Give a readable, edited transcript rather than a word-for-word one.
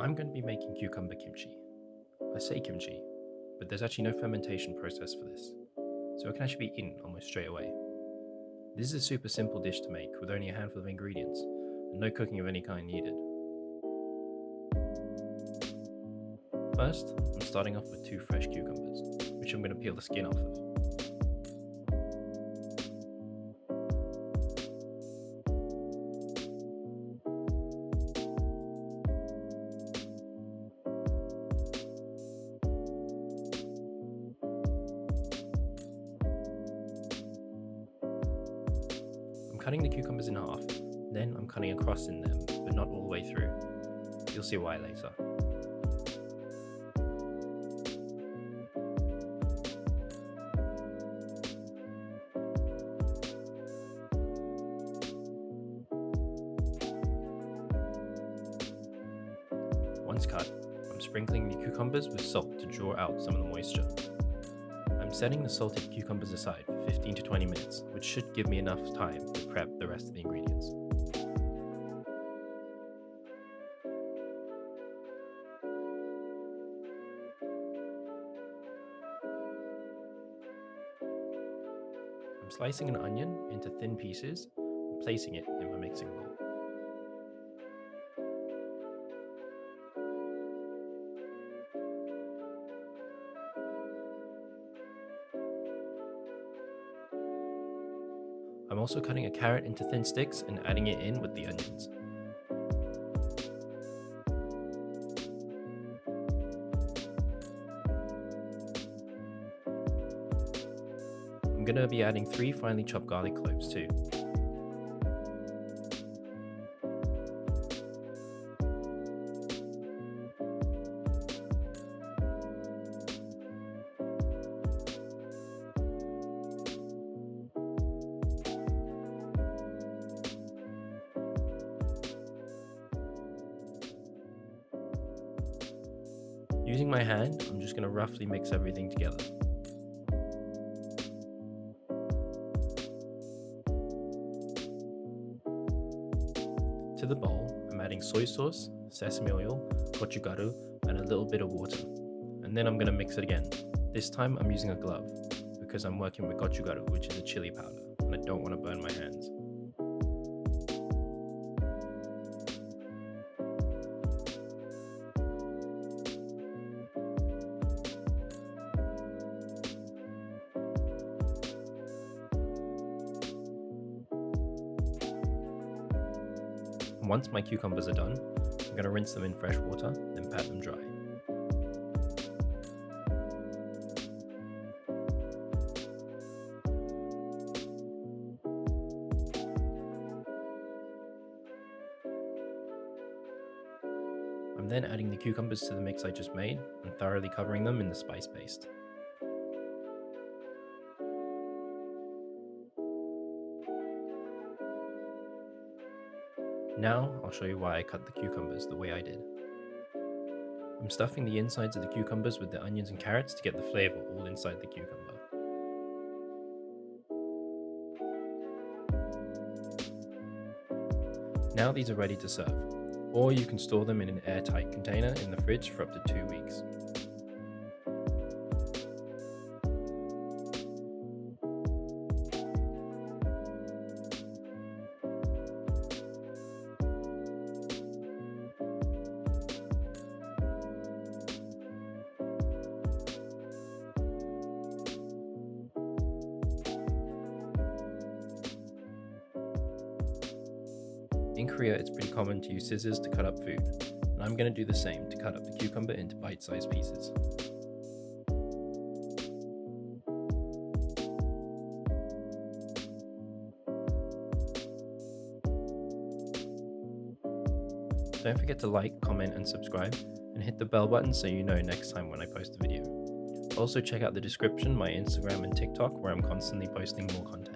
I'm going to be making cucumber kimchi. I say kimchi, but there's actually no fermentation process for this, so it can actually be eaten almost straight away. This is a super simple dish to make with only a handful of ingredients and no cooking of any kind needed. First, I'm starting off with 2 fresh cucumbers, which I'm going to peel the skin off of. I'm cutting the cucumbers in half, then I'm cutting across in them, but not all the way through. You'll see why later. Once cut, I'm sprinkling the cucumbers with salt to draw out some of the moisture. I'm setting the salted cucumbers aside for 15 to 20 minutes, which should give me enough time to prep the rest of the ingredients. I'm slicing an onion into thin pieces and placing it in my mixing bowl. I'm also cutting a carrot into thin sticks and adding it in with the onions. I'm going to be adding 3 finely chopped garlic cloves too. Using my hand, I'm just going to roughly mix everything together. To the bowl, I'm adding soy sauce, sesame oil, gochugaru, and a little bit of water. And then I'm going to mix it again. This time I'm using a glove, because I'm working with gochugaru, which is a chili powder, and I don't want to burn my hands. Once my cucumbers are done, I'm going to rinse them in fresh water, then pat them dry. I'm then adding the cucumbers to the mix I just made and thoroughly covering them in the spice paste. Now I'll show you why I cut the cucumbers the way I did. I'm stuffing the insides of the cucumbers with the onions and carrots to get the flavor all inside the cucumber. Now these are ready to serve, or you can store them in an airtight container in the fridge for up to 2 weeks. In Korea, it's pretty common to use scissors to cut up food, and I'm going to do the same to cut up the cucumber into bite-sized pieces. Don't forget to like, comment, and subscribe, and hit the bell button so you know next time when I post a video. Also check out the description, my Instagram and TikTok, where I'm constantly posting more content.